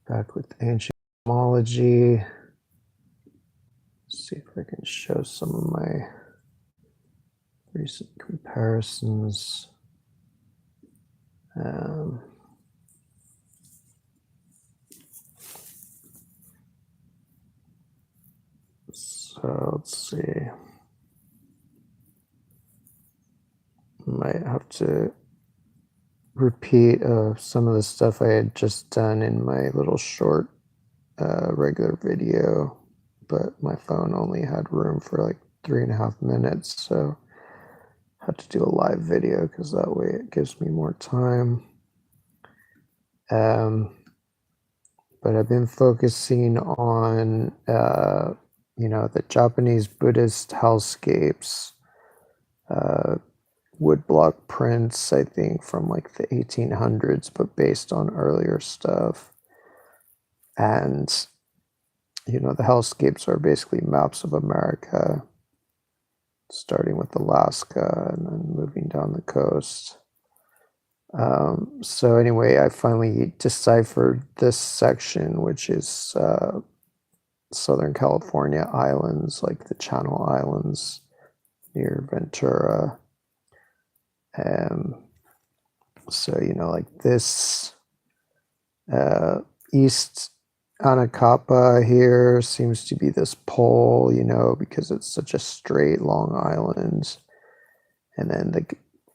Back with ancient cosmology. Let's see if I can show some of my recent comparisons. So let's see. Might have to repeat some of the stuff I had just done in my little short regular video, but my phone only had room for like 3.5 minutes, so I had to do a live video because that way it gives me more time. But I've been focusing on the Japanese Buddhist hellscapes, woodblock prints, I think from like the 1800s, but based on earlier stuff. And the hellscapes are basically maps of America, starting with Alaska and then moving down the coast. So anyway, I finally deciphered this section, which is Southern California islands, like the Channel Islands near Ventura. So, like this East Anacapa here seems to be this pole, because it's such a straight, long island. And then the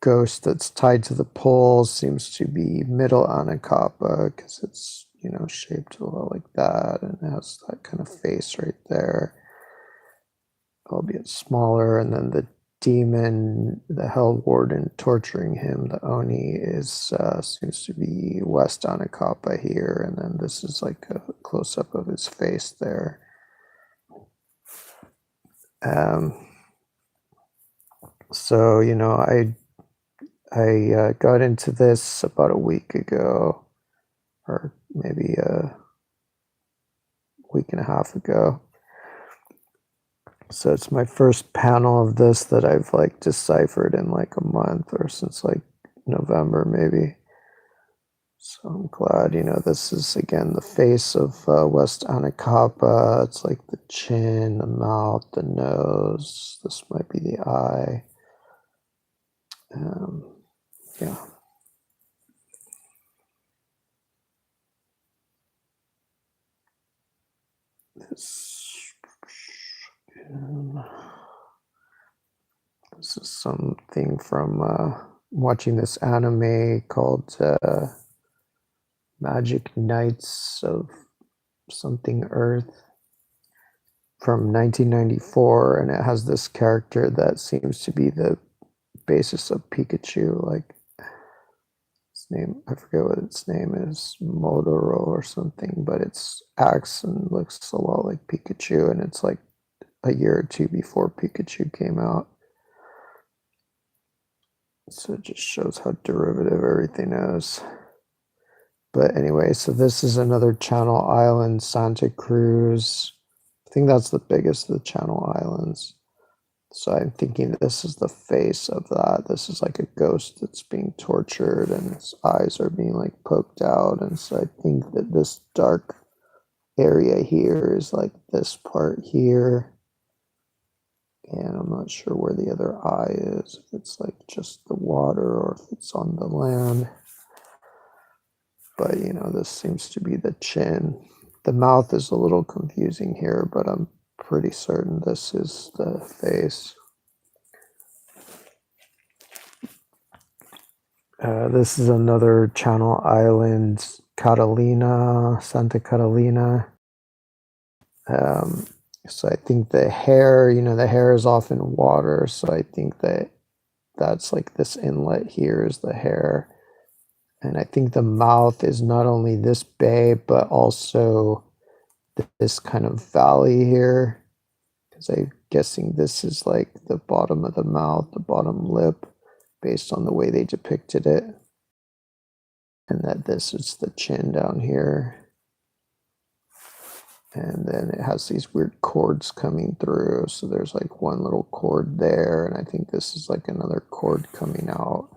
ghost that's tied to the pole seems to be Middle Anacapa because it's, shaped a lot like that, and it has that kind of face right there, albeit smaller. And then the demon, the hell warden torturing him, the Oni, is seems to be West Anacapa here, and then this is like a close-up of his face there. So I got into this about a week ago, or maybe a week and a half ago. So it's my first panel of this that I've like deciphered in like a month, or since like November maybe. So I'm glad, this is again the face of West Anacapa. It's like the chin, the mouth, the nose. This might be the eye. Yeah. This is something from watching this anime called Magic Knights of something Earth from 1994, and it has this character that seems to be the basis of Pikachu, like its name, I forget what its name is, Modoro or something, but it's acts and looks a lot like Pikachu, and it's like a year or two before Pikachu came out. So it just shows how derivative everything is. But anyway, so this is another Channel Island, Santa Cruz. I think that's the biggest of the Channel Islands. So I'm thinking this is the face of that. This is like a ghost that's being tortured and its eyes are being like poked out. And so I think that this dark area here is like this part here. And I'm not sure where the other eye is, if it's like just the water or if it's on the land. But, this seems to be the chin. The mouth is a little confusing here, but I'm pretty certain this is the face. This is another Channel Island, Santa Catalina. So I think the hair, the hair is often water. So I think that's like this inlet here is the hair. And I think the mouth is not only this bay, but also this kind of valley here. Because I'm guessing this is like the bottom of the mouth, the bottom lip, based on the way they depicted it. And that this is the chin down here. And then it has these weird cords coming through. So there's like one little cord there. And I think this is like another cord coming out.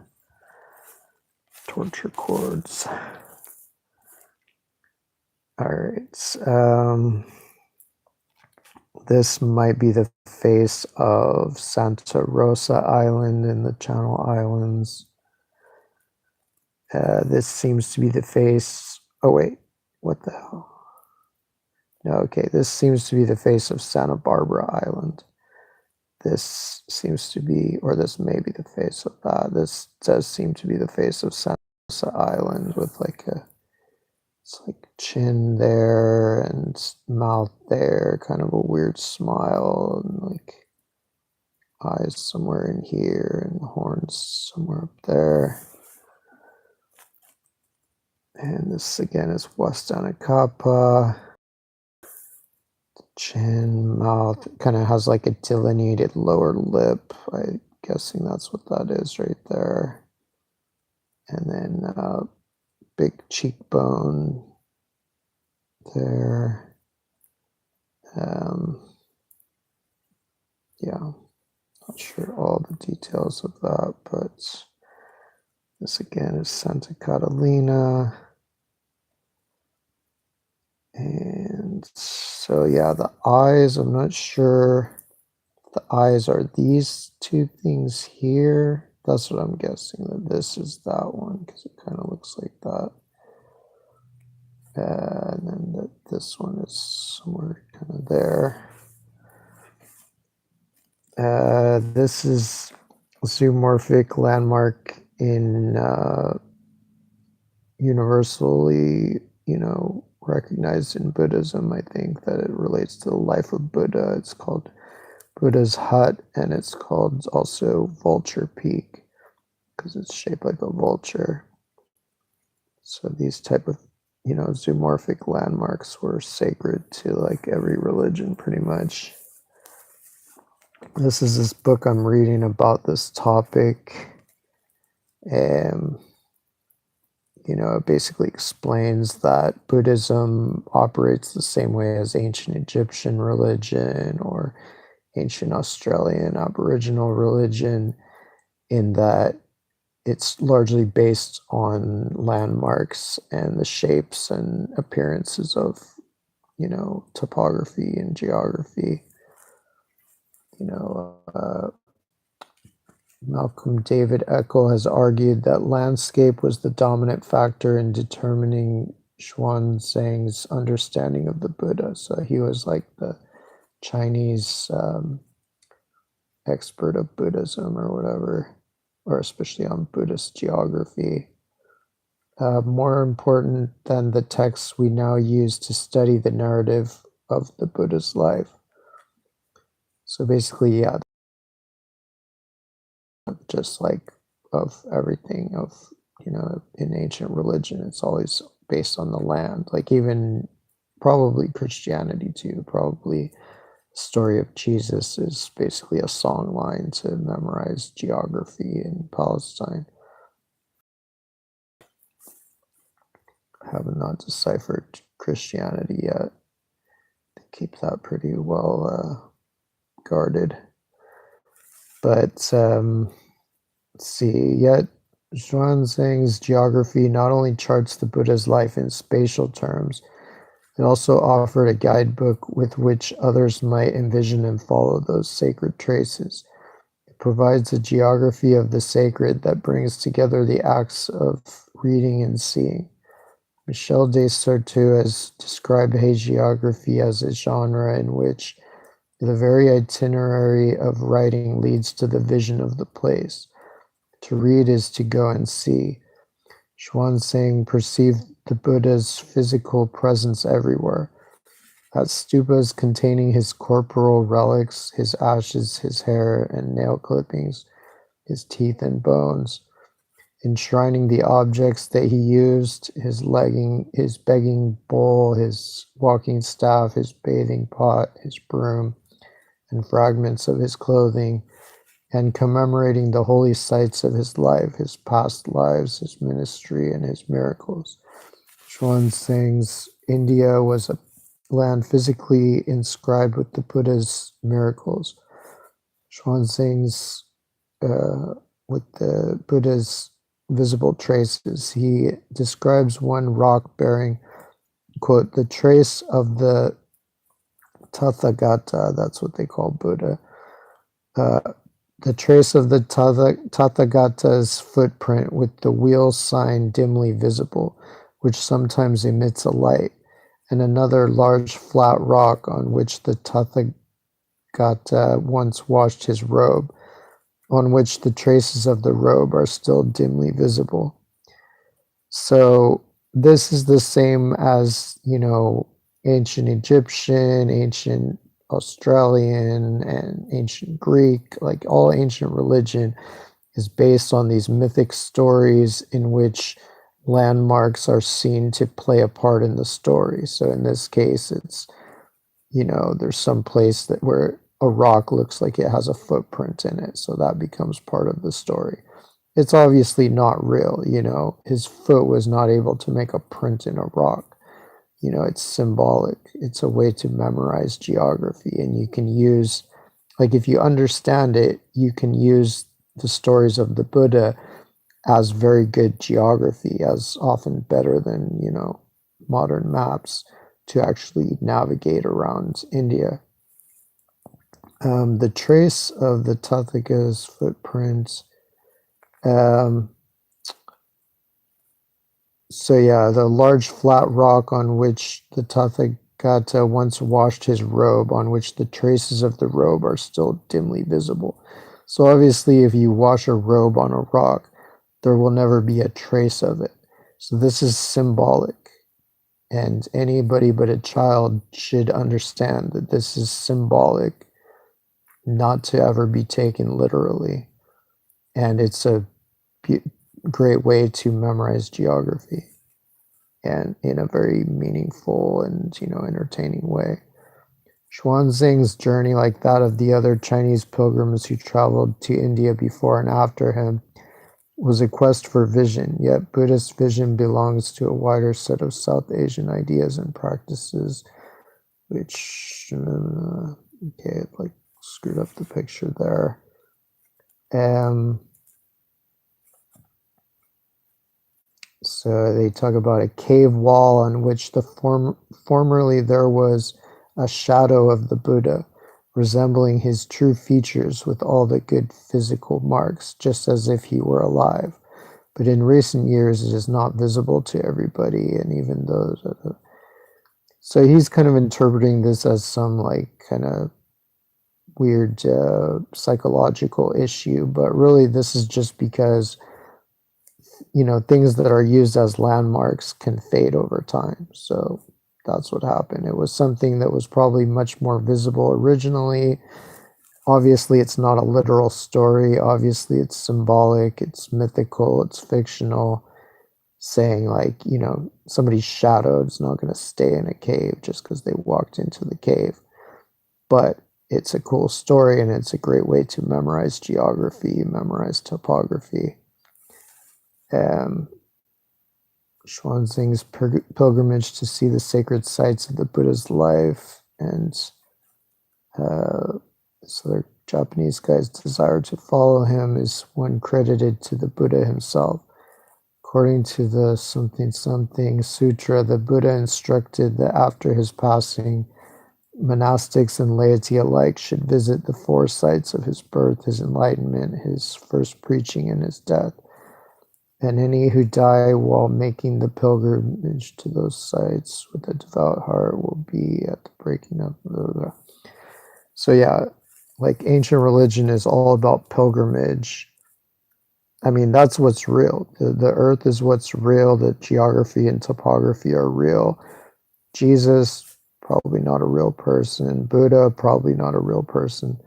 torture cords. All right. This might be the face of Santa Rosa Island in the Channel Islands. This seems to be the face. Oh, wait. What the hell? No, okay. This seems to be the face of Santa Barbara Island. This seems to be, or this may be the face of that. This does seem to be the face of Santa Rosa Island with like a, it's like chin there and mouth there, kind of a weird smile, and like eyes somewhere in here and horns somewhere up there. And this again is West Anacapa. Chin, mouth, kind of has like a delineated lower lip. I'm guessing that's what that is right there. And then big cheekbone there. Yeah, not sure all the details of that, but this again is Santa Catalina. And so, yeah, the eyes, I'm not sure. The eyes are these two things here. That's what I'm guessing, that this is that one, because it kind of looks like that. And then this one is somewhere kind of there. This is a zoomorphic landmark in universally, recognized in Buddhism. I think that it relates to the life of Buddha. It's called Buddha's Hut, and it's called also Vulture Peak because it's shaped like a vulture. So these type of, zoomorphic landmarks were sacred to like every religion pretty much. This is this book I'm reading about this topic. It basically explains that Buddhism operates the same way as ancient Egyptian religion or ancient Australian Aboriginal religion, in that it's largely based on landmarks and the shapes and appearances of, topography and geography. Malcolm David Eckel has argued that landscape was the dominant factor in determining Xuanzang's understanding of the Buddha. So he was like the Chinese expert of Buddhism or whatever, or especially on Buddhist geography. More important than the texts we now use to study the narrative of the Buddha's life. So basically, yeah, just like of everything of, in ancient religion, it's always based on the land. Like even probably Christianity too, probably the story of Jesus is basically a song line to memorize geography in Palestine. I have not deciphered Christianity yet. They keep that pretty well guarded. But let's see, yet Xuanzang's geography not only charts the Buddha's life in spatial terms, it also offered a guidebook with which others might envision and follow those sacred traces. It provides a geography of the sacred that brings together the acts of reading and seeing. Michel de Certeau has described hagiography as a genre in which the very itinerary of writing leads to the vision of the place. To read is to go and see. Xuanzang perceived the Buddha's physical presence everywhere. At stupas containing his corporal relics, his ashes, his hair and nail clippings, his teeth and bones, enshrining the objects that he used, his begging bowl, his walking staff, his bathing pot, his broom, and fragments of his clothing, and commemorating the holy sites of his life, his past lives, his ministry, and his miracles. Xuanzang's India was a land physically inscribed with the Buddha's miracles. Xuanzang's with the Buddha's visible traces. He describes one rock bearing, quote, the trace of the Tathagata, that's what they call Buddha, uh, the trace of the Tathagata's footprint with the wheel sign dimly visible, which sometimes emits a light, and another large flat rock on which the Tathagata once washed his robe, on which the traces of the robe are still dimly visible. So this is the same as, ancient Egyptian, ancient Australian, and ancient Greek. Like all ancient religion is based on these mythic stories in which landmarks are seen to play a part in the story. So in this case, it's, there's some place that where a rock looks like it has a footprint in it. So that becomes part of the story. It's obviously not real, his foot was not able to make a print in a rock. It's symbolic. It's a way to memorize geography, and you can use, like, if you understand it, you can use the stories of the Buddha as very good geography, as often better than, modern maps to actually navigate around India. The trace of the Tathaga's footprint. So yeah, the large flat rock on which the Tathagata once washed his robe, on which the traces of the robe are still dimly visible. So obviously, if you wash a robe on a rock, there will never be a trace of it. So this is symbolic. And anybody but a child should understand that this is symbolic, not to ever be taken literally. And it's a great way to memorize geography, and in a very meaningful and, entertaining way. Xuanzang's journey, like that of the other Chinese pilgrims who traveled to India before and after him, was a quest for vision, yet Buddhist vision belongs to a wider set of South Asian ideas and practices, which, okay, like screwed up the picture there. So they talk about a cave wall on which formerly there was a shadow of the Buddha, resembling his true features with all the good physical marks, just as if he were alive. But in recent years, it is not visible to everybody, and even those. So he's kind of interpreting this as some like kind of weird psychological issue, but really this is just because things that are used as landmarks can fade over time. So that's what happened. It was something that was probably much more visible originally. Obviously, it's not a literal story. Obviously, it's symbolic, it's mythical, it's fictional. Saying like, somebody's shadow is not going to stay in a cave just because they walked into the cave. But it's a cool story, and it's a great way to memorize geography, memorize topography. Xuanzang's pilgrimage to see the sacred sites of the Buddha's life, and this other Japanese guy's desire to follow him is one credited to the Buddha himself. According to the something something sutra, the Buddha instructed that after his passing, monastics and laity alike should visit the 4 sites of his birth, his enlightenment, his first preaching, and his death. And any who die while making the pilgrimage to those sites with a devout heart will be at the breaking up. So yeah, like ancient religion is all about pilgrimage. I mean, that's what's real. The earth is what's real. The geography and topography are real. Jesus, probably not a real person. Buddha, probably not a real person.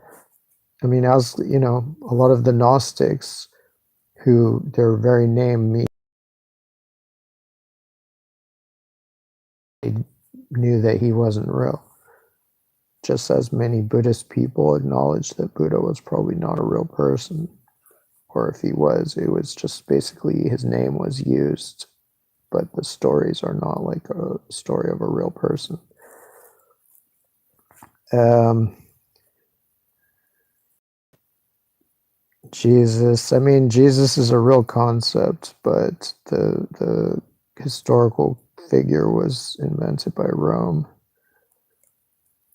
I mean, as a lot of the Gnostics, who their very name means, knew that he wasn't real. Just as many Buddhist people acknowledge that Buddha was probably not a real person. Or if he was, it was just basically his name was used. But the stories are not like a story of a real person. Jesus. I mean, Jesus is a real concept, but the historical figure was invented by Rome.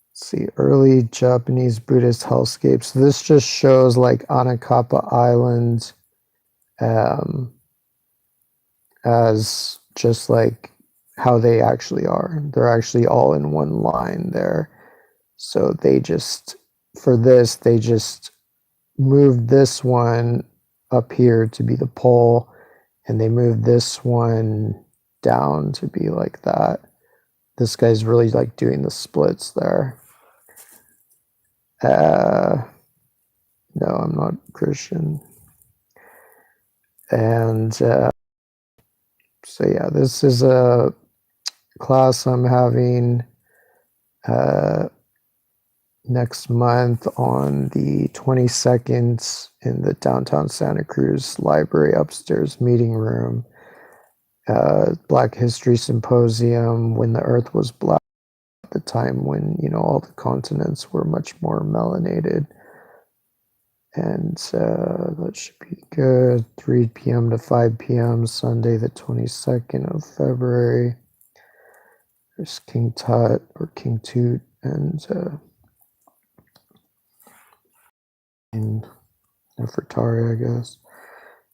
Let's see, early Japanese Buddhist hellscapes. This just shows like Anakapa Island um, as just like how they actually are. They're actually all in one line there. So they just, for this, they just moved this one up here to be the pole, and they moved this one down to be like that. This guy's really like doing the splits there. No, I'm not Christian. And so yeah, this is a class I'm having next month on the 22nd in the downtown Santa Cruz library upstairs meeting room. Black History Symposium, when the Earth was black, at the time when, you know, all the continents were much more melanated. And that should be good. 3 p.m. to 5 p.m. Sunday, the 22nd of February. There's King Tut or King Toot and in Nefertari, I guess.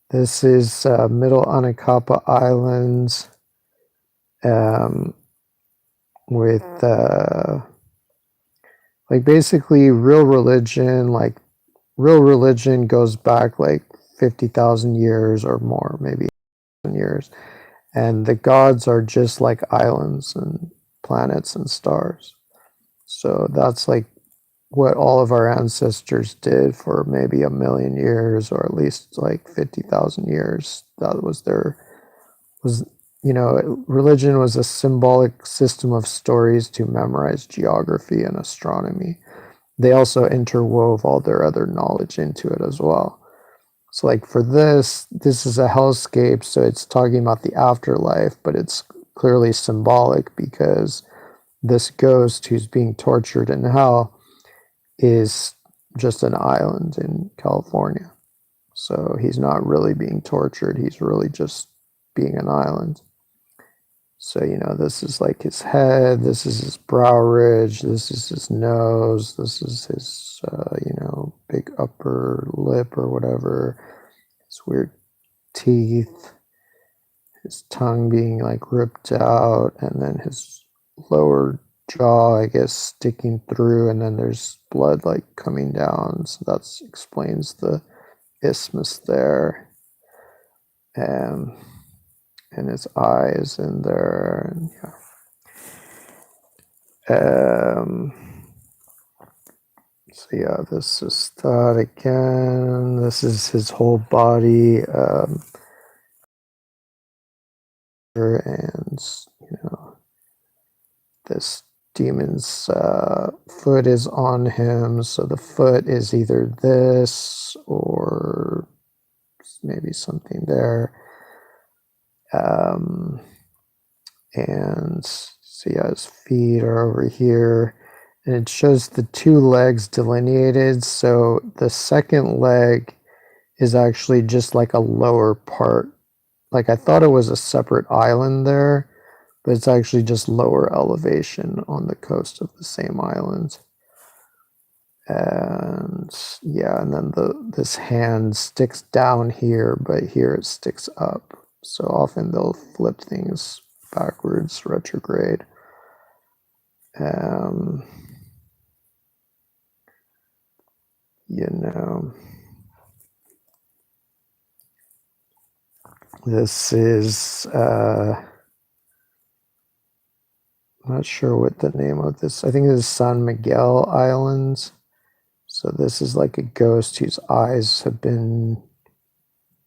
This is Middle Anacapa Islands with like basically real religion. Like real religion goes back like 50,000 years or more, maybe years. And the gods are just like islands and planets and stars. So that's like what all of our ancestors did for maybe 1,000,000 years, or at least like 50,000 years. That was their, was, you know, religion was a symbolic system of stories to memorize geography and astronomy. They also interwove all their other knowledge into it as well. So like for this is a hellscape, so it's talking about the afterlife, but it's clearly symbolic because this ghost who's being tortured in hell is just an island in California. So he's not really being tortured, he's really just being an island. So, you know, this is like his head, this is his brow ridge, this is his nose, this is his, you know, big upper lip or whatever, his weird teeth, his tongue being like ripped out, and then his lower jaw, I guess, sticking through, and then there's blood like coming down. So that explains the isthmus there. And his eyes in there. And yeah. So yeah, this is that again. This is his whole body. And you know, this demon's foot is on him, so the foot is either this or maybe something there. And see how his feet are over here, and it shows the two legs delineated. So the second leg is actually just like a lower part. Like I thought it was a separate island there, but it's actually just lower elevation on the coast of the same island. And yeah, and then this hand sticks down here, but here it sticks up. So often they'll flip things backwards, retrograde. You know, this is I'm not sure what the name of this. I think it is San Miguel Islands. So this is like a ghost whose eyes have been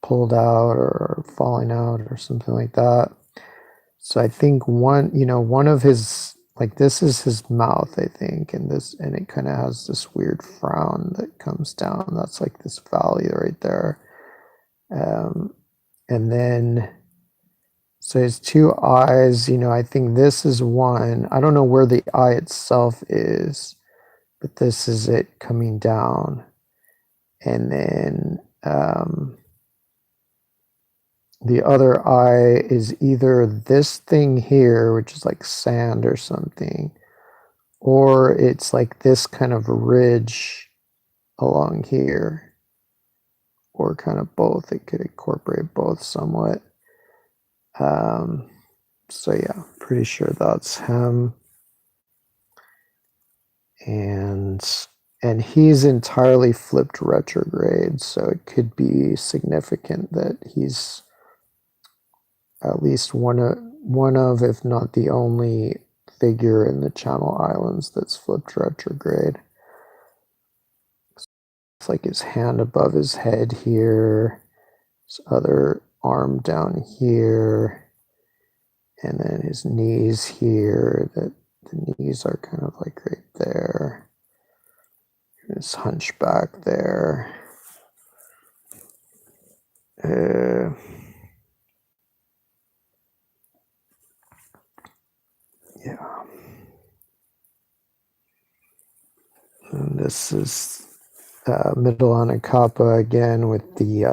pulled out or falling out or something like that. So I think one of his, like this is his mouth, I think, and it kind of has this weird frown that comes down. That's like this valley right there. And then, so his two eyes, I think this is one. I don't know where the eye itself is, but this is it coming down. And then The other eye is either this thing here, which is like sand or something, or it's like this kind of ridge along here, or kind of both. It could incorporate both somewhat. So yeah, pretty sure that's him. And he's entirely flipped retrograde, so it could be significant that he's at least one of, if not the only figure in the Channel Islands that's flipped retrograde. It's like his hand above his head here, his other arm down here, and then his knees here. That the knees are kind of like right there. His hunchback there. Yeah. And this is middle Anakapa again with the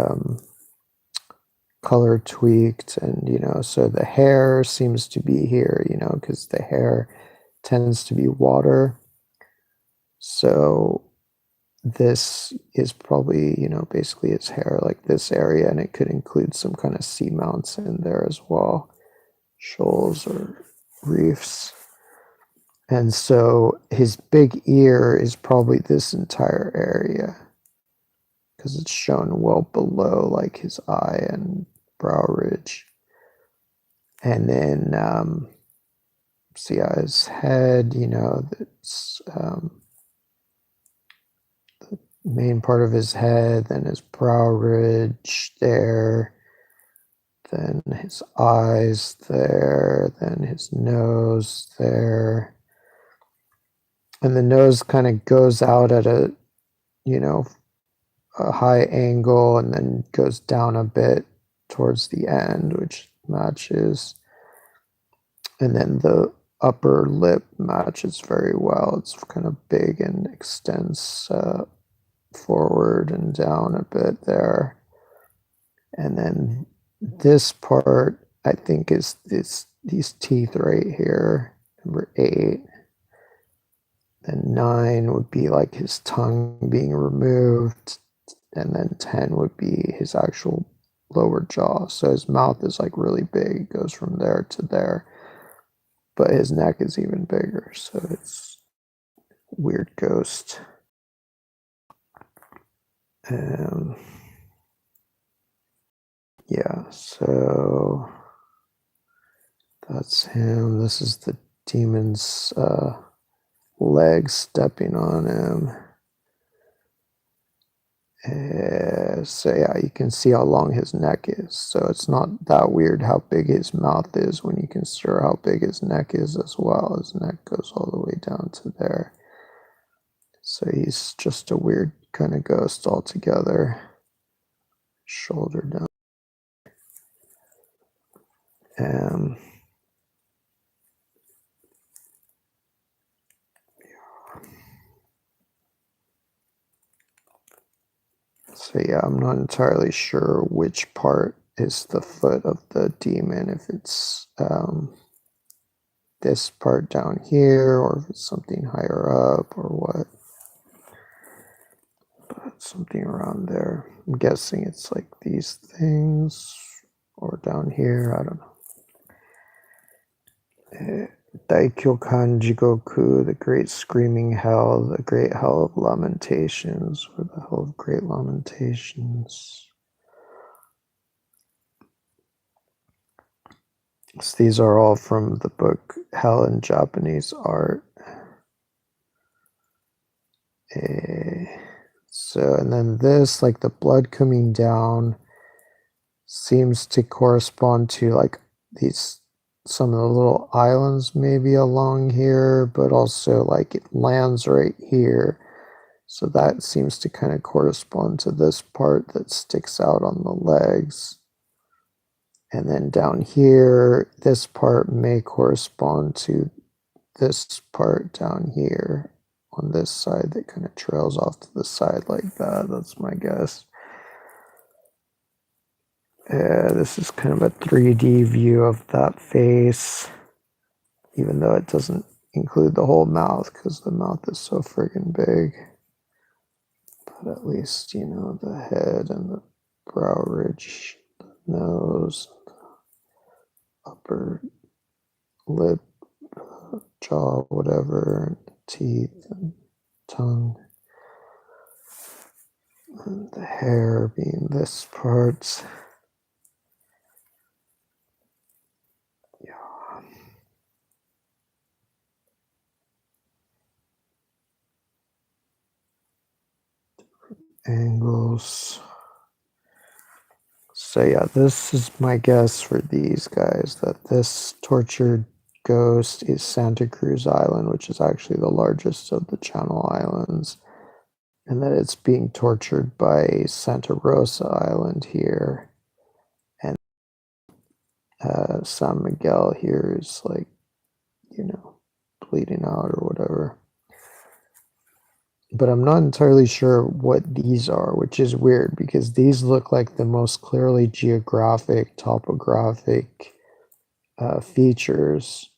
color tweaked, and so the hair seems to be here, because the hair tends to be water. So this is probably, basically his hair, like this area, and it could include some kind of seamounts in there as well, shoals or reefs. And so his big ear is probably this entire area, because it's shown well below like his eye and brow ridge. And then see his head, that's the main part of his head, then his brow ridge there, then his eyes there, then his nose there. And the nose kind of goes out at a high angle and then goes down a bit towards the end, which matches. And then the upper lip matches very well. It's kind of big and extends forward and down a bit there. And then this part, I think, is these teeth right here, number 8. And 9 would be like his tongue being removed. And then 10 would be his actual lower jaw. So his mouth is like really big. It goes from there to there. But his neck is even bigger. So it's a weird ghost. Yeah, so that's him. This is the demon's legs stepping on him. So yeah, you can see how long his neck is. So it's not that weird how big his mouth is when you consider how big his neck is as well. His neck goes all the way down to there. So he's just a weird kind of ghost altogether. Shoulder down. So yeah, I'm not entirely sure which part is the foot of the demon, if it's this part down here, or if it's something higher up, or what. But something around there. I'm guessing it's like these things, or down here, I don't know. Daikyokan Jigoku, the great screaming hell, the great hell of lamentations, or the hell of great lamentations. So these are all from the book Hell in Japanese Art. So, and then this, like the blood coming down, seems to correspond to like these, some of the little islands maybe along here, but also like it lands right here. So that seems to kind of correspond to this part that sticks out on the legs. And then down here, this part may correspond to this part down here on this side that kind of trails off to the side like that. That's my guess. This is kind of a 3D view of that face, even though it doesn't include the whole mouth because the mouth is so friggin' big. But at least, you know, the head and the brow ridge, the nose, upper lip, jaw, whatever, and teeth and tongue. And the hair being this part. Yeah. Angles. So yeah, this is my guess for these guys, that this tortured ghost is Santa Cruz Island, which is actually the largest of the Channel Islands, and that it's being tortured by Santa Rosa Island here, and San Miguel here is like, you know, bleeding out or whatever. But I'm not entirely sure what these are, which is weird because these look like the most clearly geographic, topographic features,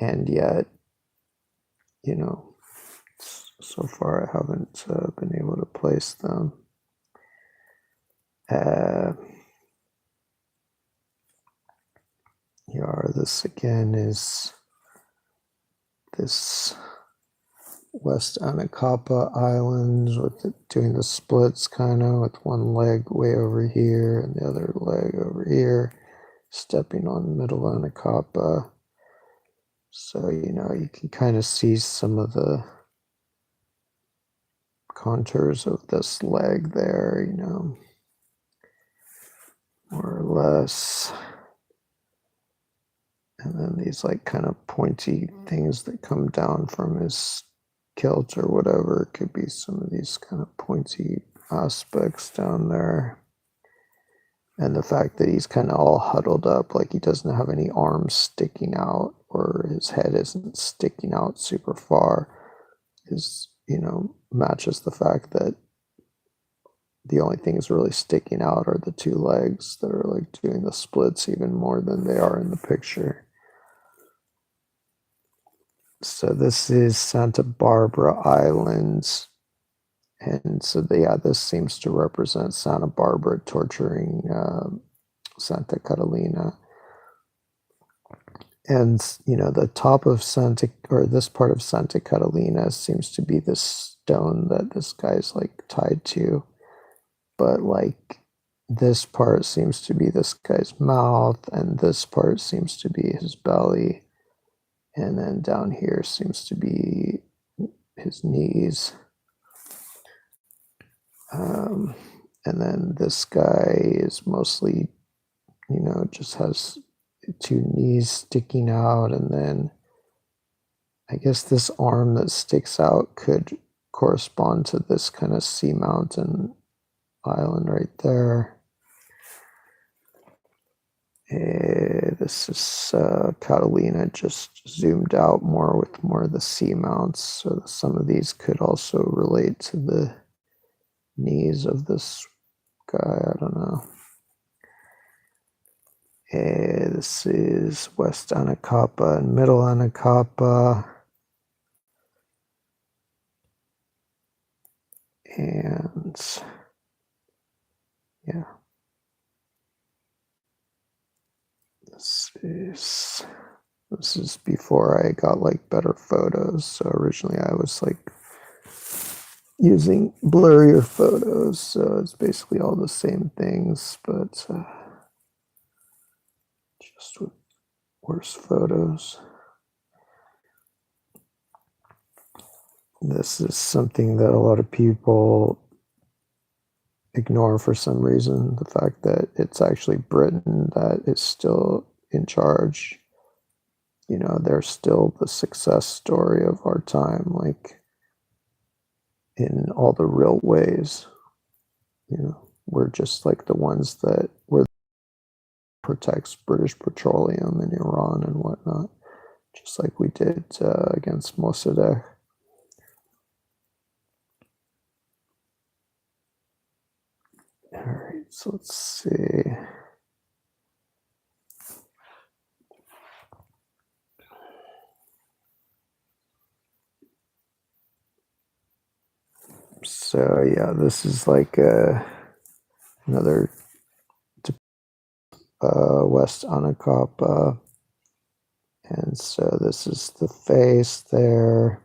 and yet, you know, so far I haven't been able to place them. Here, this again is this West Anacapa Islands with it doing the splits kind of with one leg way over here and the other leg over here, stepping on middle Anacapa. So, you know, you can kind of see some of the contours of this leg there, you know, more or less. And then these like kind of pointy things that come down from his kilt or whatever. It could be some of these kind of pointy aspects down there. And the fact that he's kind of all huddled up, like he doesn't have any arms sticking out or his head isn't sticking out super far, is, you know, matches the fact that the only things really sticking out are the two legs that are like doing the splits even more than they are in the picture. So this is Santa Barbara Islands. And so, yeah, this seems to represent Santa Barbara torturing Santa Catalina. And, you know, the top of this part of Santa Catalina seems to be this stone that this guy's like tied to. But like this part seems to be this guy's mouth, and this part seems to be his belly. And then down here seems to be his knees. And then this guy is mostly, you know, just has two knees sticking out. And then I guess this arm that sticks out could correspond to this kind of sea mountain island right there. This is Catalina just zoomed out more with more of the sea mounts. So some of these could also relate to the knees of this guy. I don't know. This is West Anacapa and Middle Anacapa. And yeah. This is before I got like better photos. So originally I was like using blurrier photos, so it's basically all the same things, but just with worse photos. This is something that a lot of people ignore for some reason, the fact that it's actually Britain that is still in charge. You know, they're still the success story of our time, like in all the real ways. You know, we're just like the ones that protects British petroleum in Iran and whatnot, just like we did against Mossadegh. All right, So let's see. So yeah, this is like another West Anacapa. And so this is the face there,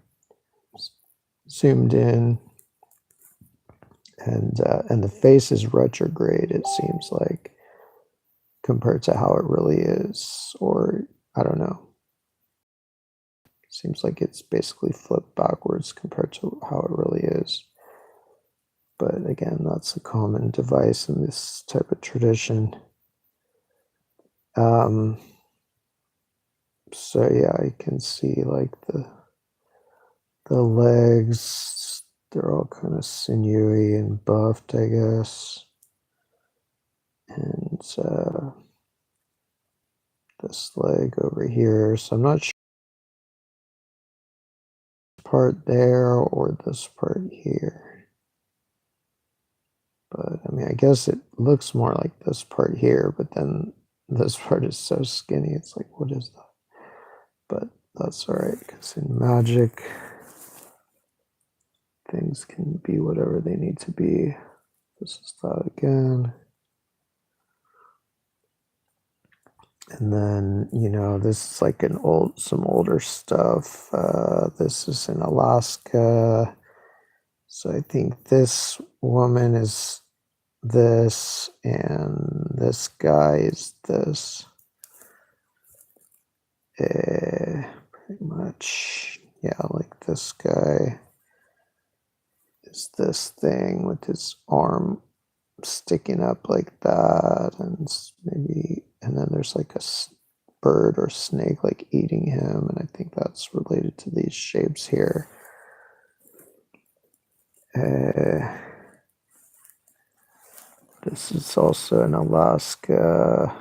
zoomed in. And the face is retrograde, it seems like, compared to how it really is. Or, I don't know. Seems like it's basically flipped backwards compared to how it really is. But again, that's a common device in this type of tradition. So yeah, I can see like the legs, they're all kind of sinewy and buffed, I guess. And this leg over here. So I'm not sure part there or this part here. But I mean, I guess it looks more like this part here, but then this part is so skinny. It's like, what is that? But that's all right, because in magic, things can be whatever they need to be. This is that again. And then, you know, this is like some older stuff. This is in Alaska. So I think this woman is this, and this guy is this. Pretty much, yeah, like this guy is this thing with his arm sticking up like that, and then there's like a bird or snake like eating him, and I think that's related to these shapes here. This is also in Alaska,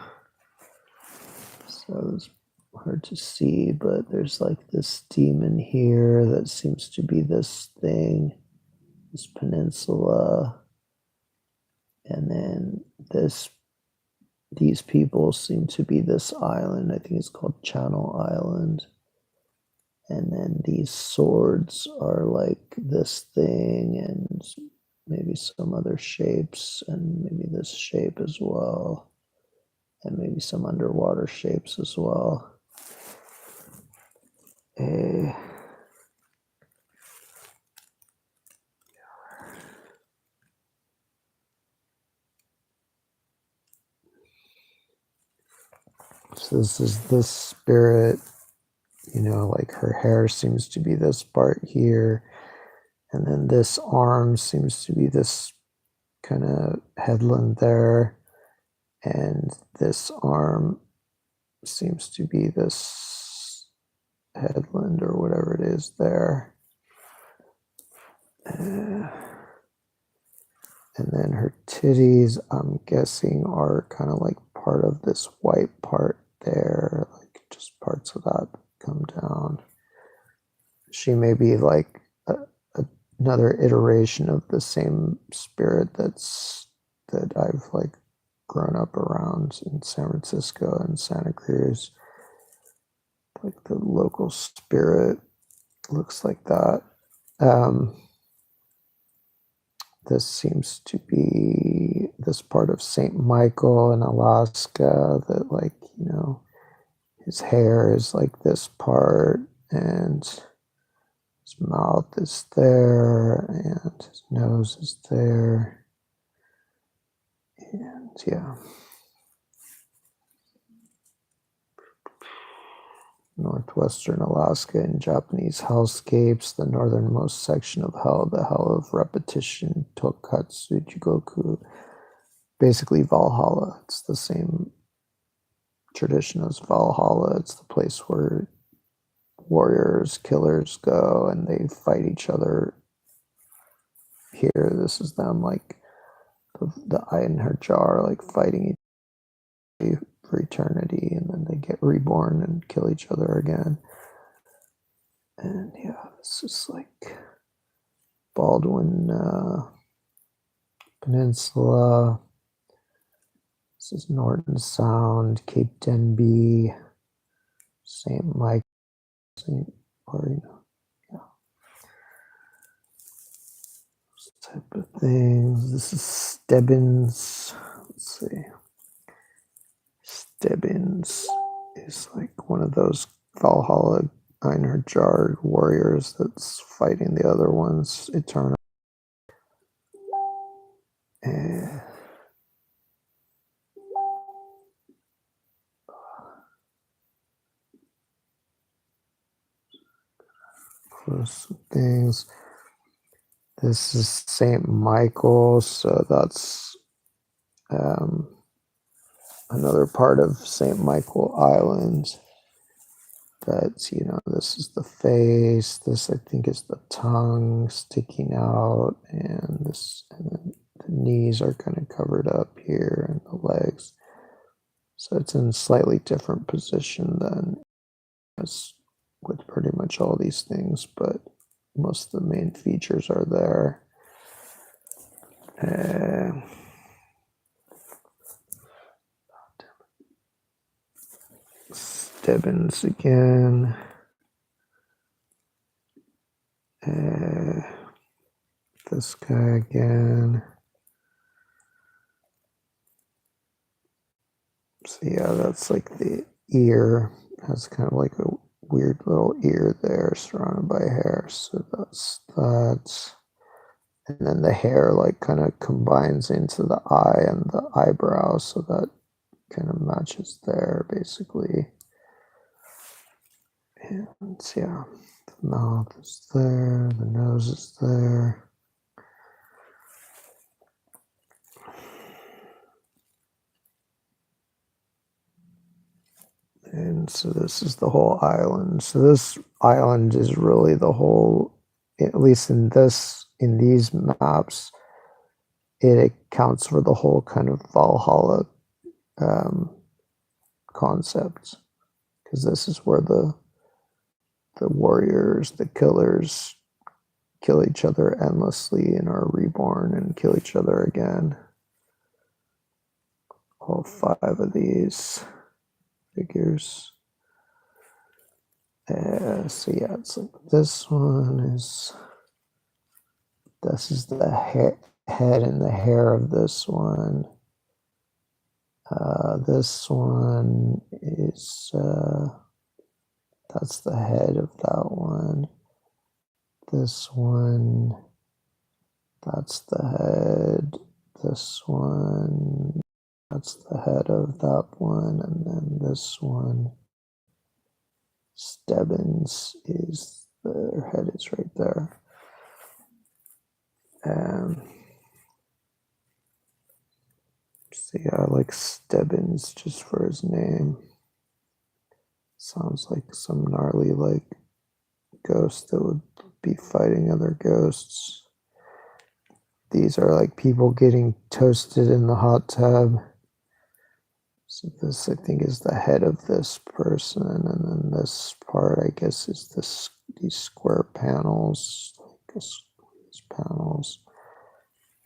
so it's hard to see, but there's like this demon here that seems to be this thing, this peninsula, and then these people seem to be this island. I think it's called Channel Island. And then these swords are like this thing, and maybe some other shapes, and maybe this shape as well, and maybe some underwater shapes as well. So this is this spirit, you know, like her hair seems to be this part here, and then this arm seems to be this kind of headland there, and this arm seems to be this headland or whatever it is there. And then her titties, I'm guessing, are kind of like part of this white part there, like just parts of that come down. She may be like another iteration of the same spirit that I've like grown up around in San Francisco and Santa Cruz. Like the local spirit looks like that. This seems to be this part of St. Michael in Alaska that, like, you know, his hair is like this part, and his mouth is there, and his nose is there. And yeah. Northwestern Alaska in Japanese hellscapes, the northernmost section of hell, the hell of repetition, Tokatsu Jigoku, basically Valhalla. It's the same tradition as Valhalla. It's the place where warriors, killers go and they fight each other. Here, this is them like the eye in her jar, like fighting for eternity, and then they get reborn and kill each other again. And yeah, this is like Baldwin Peninsula. This is Norton Sound, Cape Denbigh, St. Mike, St. Martin. Yeah. Those type of things. This is Stebbins. Let's see. Stebbins is like one of those Valhalla Einherjar warriors that's fighting the other ones eternal. Close things. This is St. Michael, so that's another part of St. Michael Island. That's, you know, this is the face, this I think is the tongue sticking out, and this, and then the knees are kind of covered up here, and the legs. So it's in a slightly different position than as with pretty much all these things, but most of the main features are there. Stebbins again. This guy again. So yeah, that's like the ear. Has kind of like a weird little ear there surrounded by hair. So that's that. And then the hair like kind of combines into the eye and the eyebrow, so that kind of matches there basically. And yeah, the mouth is there, the nose is there. And so this is the whole island. So this island is really the whole, at least in these maps, it accounts for the whole kind of Valhalla concept, because this is where the warriors, the killers, kill each other endlessly and are reborn and kill each other again. All 5 of these figures. So yeah, it's like this one is, this is the head and the hair of this one. This one is, that's the head of that one. This one, that's the head. This one, that's the head of that one. And then this one, Stebbins, is their head is right there. So yeah, I like Stebbins just for his name. Sounds like some gnarly like ghost that would be fighting other ghosts. These are like people getting toasted in the hot tub. So this, I think, is the head of this person, and then this part, I guess, is these square panels, like these panels.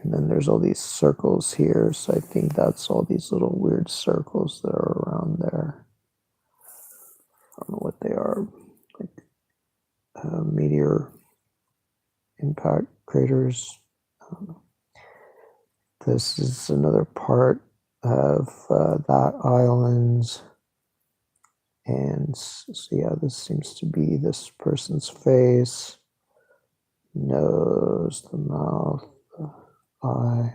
And then there's all these circles here, so I think that's all these little weird circles that are around there. I don't know what they are, like meteor impact craters. I don't know. This is another part of that island. And so yeah, this seems to be this person's face, nose, the mouth, the eye,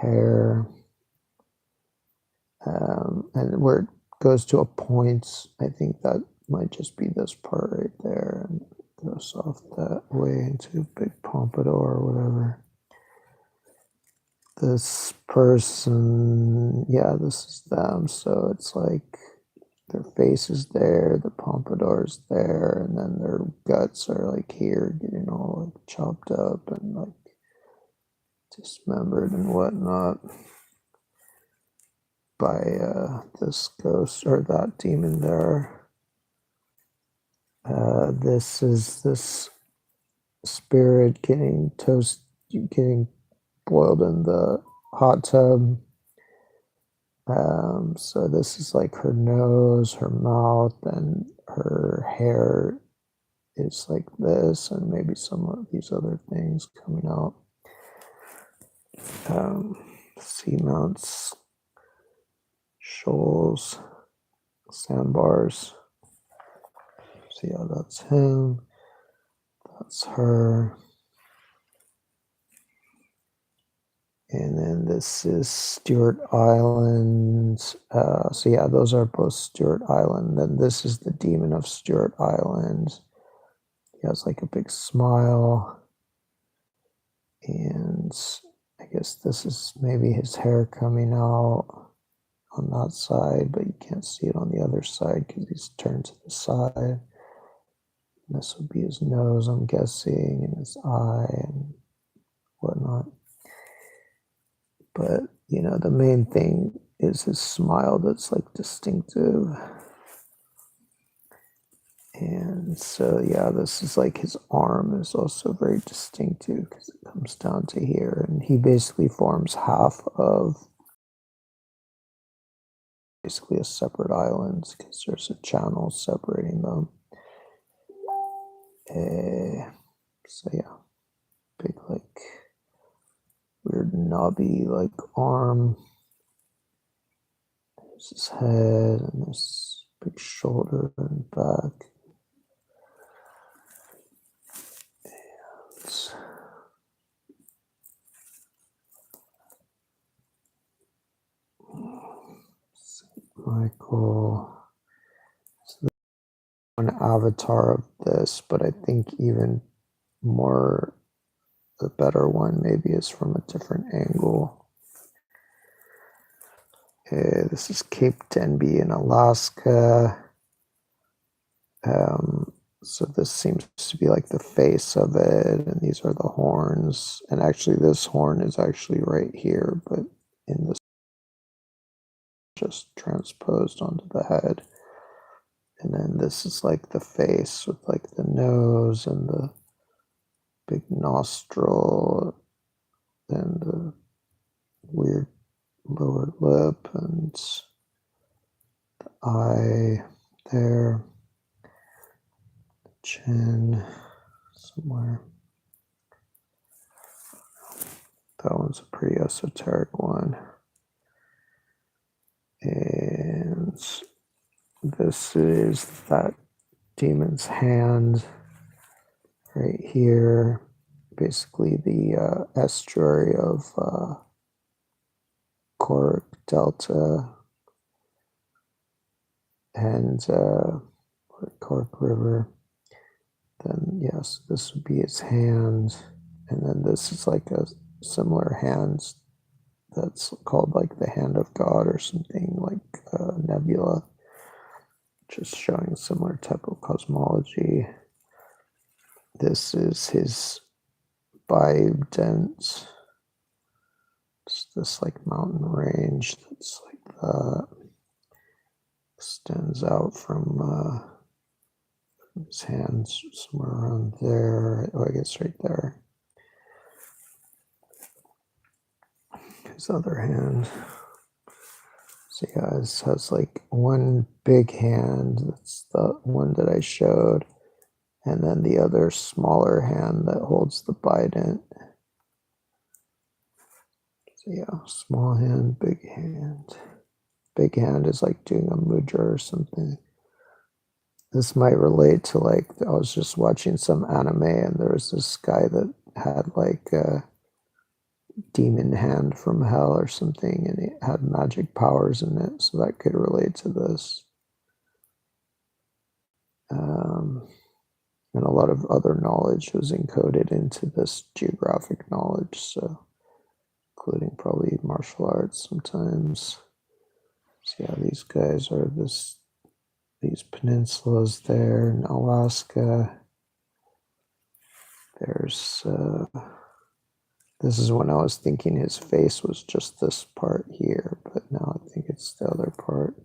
hair, and where it goes to a point, I think that might just be this part right there, and it goes off that way into a big pompadour or whatever. This person, yeah, this is them, so it's like their face is there, the pompadour's there, and then their guts are like here, getting all like chopped up and like dismembered and whatnot by this ghost or that demon there. This is this spirit getting boiled in the hot tub. So this is like her nose, her mouth, and her hair is like this, and maybe some of these other things coming out. Seamounts, shoals, sandbars. See how that's him, that's her. And then this is Stewart Island. So yeah, those are both Stewart Island. Then this is the demon of Stewart Island. He has like a big smile. And I guess this is maybe his hair coming out on that side, but you can't see it on the other side because he's turned to the side. And this would be his nose, I'm guessing, and his eye and whatnot. But, you know, the main thing is his smile that's like distinctive. And so, yeah, this is like his arm is also very distinctive because it comes down to here. And he basically forms half of basically a separate island because there's a channel separating them. So, yeah, big, like, weird knobby, like, arm. There's his head and this big shoulder and back. Michael. So an avatar of this, but I think even more the better one maybe is from a different angle. Okay, this is Cape Denby in Alaska. So this seems to be like the face of it, and these are the horns. And actually, this horn is actually right here, but in this just transposed onto the head. And then this is like the face with like the nose and the big nostril and the weird lower lip and the eye there, chin somewhere. That one's a pretty esoteric one. And this is that demon's hand right here, basically the estuary of Cork Delta and Cork River. Then yes, this would be his hand, and then this is like a similar hand that's called like the hand of God or something, like nebula, just showing similar type of cosmology. This is his bident. It's this like mountain range that's like that, extends out from his hands somewhere around there. Oh, I guess right there. His other hand. So yeah, this has like one big hand. That's the one that I showed. And then the other smaller hand that holds the bident. So yeah, small hand, big hand. Big hand is like doing a mudra or something. This might relate to like, I was just watching some anime and there was this guy that had like a demon hand from hell or something and it had magic powers in it. So that could relate to this. And a lot of other knowledge was encoded into this geographic knowledge. So including probably martial arts sometimes. So yeah, these guys are these peninsulas there in Alaska. There's this is when I was thinking his face was just this part here, but now I think it's the other part.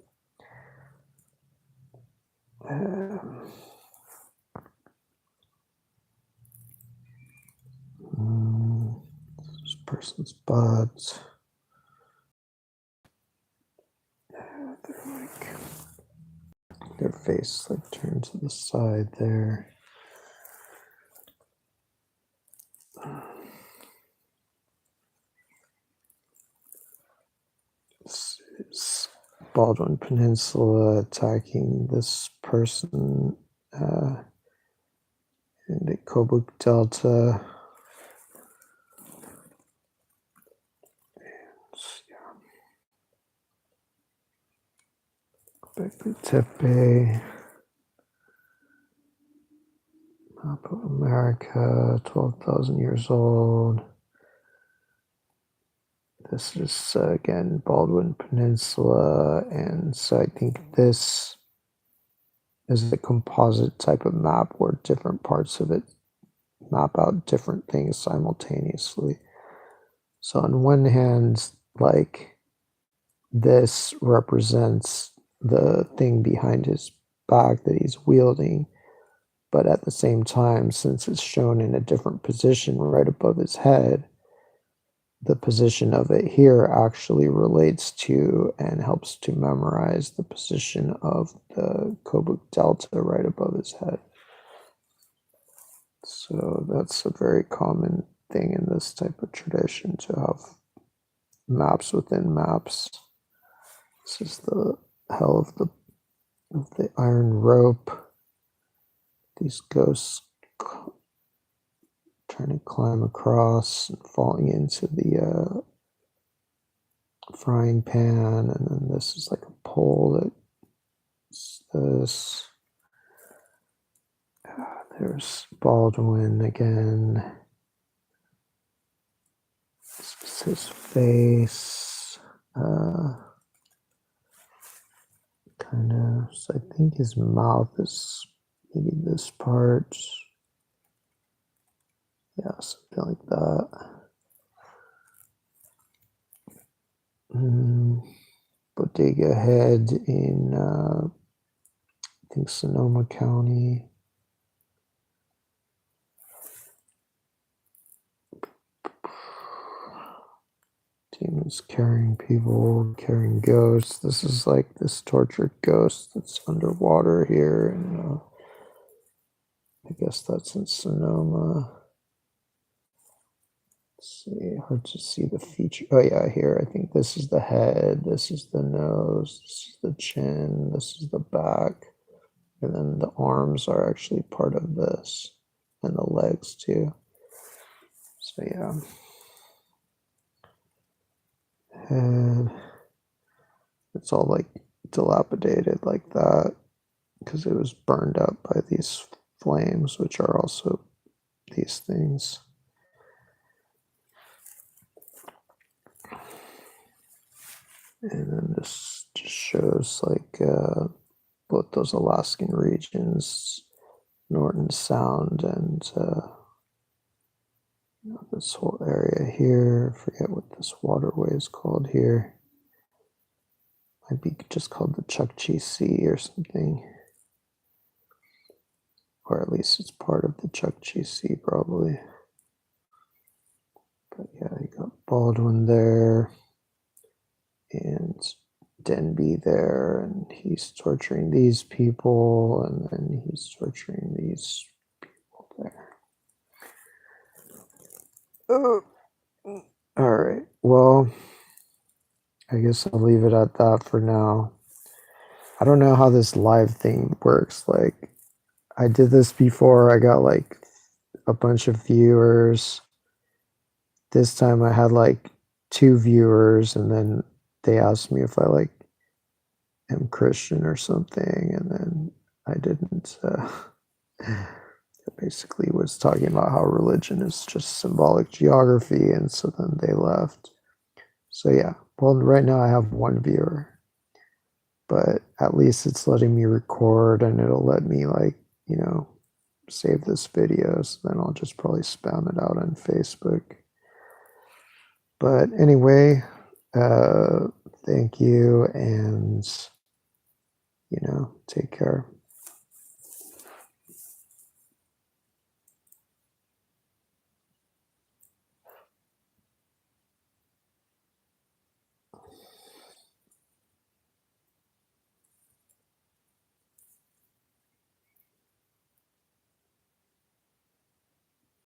This person's butt. Their face like turned to the side there. This is Baldwin Peninsula attacking this person in the Kobuk Delta. Göbekli Tepe, map of America, 12,000 years old. This is again Baldwin Peninsula, and so I think this is a composite type of map where different parts of it map out different things simultaneously. So on one hand, like this represents the thing behind his back that he's wielding, but at the same time, since it's shown in a different position right above his head, the position of it here actually relates to and helps to memorize the position of the Kobuk Delta right above his head. So that's a very common thing in this type of tradition, to have maps within maps. This is the hell of the iron rope. These ghosts trying to climb across and falling into the frying pan, and then this is like a pole that's this. There's Baldwin again. This is his face. Kind of, so I think his mouth is maybe this part. Yeah, something like that. Bodega Head in, I think, Sonoma County. Demons carrying people, carrying ghosts. This is like this tortured ghost that's underwater here, and I guess that's in Sonoma. Let's see, hard to see the feature. Oh yeah, here, I think this is the head, this is the nose, this is the chin, this is the back, and then the arms are actually part of this, and the legs too. So yeah. Head. It's all like dilapidated like that because it was burned up by these flames, which are also these things. And then this just shows like both those Alaskan regions, Norton Sound, and this whole area here. I forget what this waterway is called here. Might be just called the Chukchi Sea or something. Or at least it's part of the Chukchi Sea, probably. But yeah, you got Baldwin there, and Denby there, and he's torturing these people, and then he's torturing these people there. All right, well, I guess I'll leave it at that for now. I don't know how this live thing works. Like, I did this before, I got like a bunch of viewers. This time I had like 2 viewers, and then they asked me if I like am Christian or something, and then I didn't. It basically was talking about how religion is just symbolic geography, and so then they left. So yeah, well, right now I have 1 viewer, but at least it's letting me record, and it'll let me, like, you know, save this video, so then I'll just probably spam it out on Facebook. But anyway, thank you, and, you know, take care.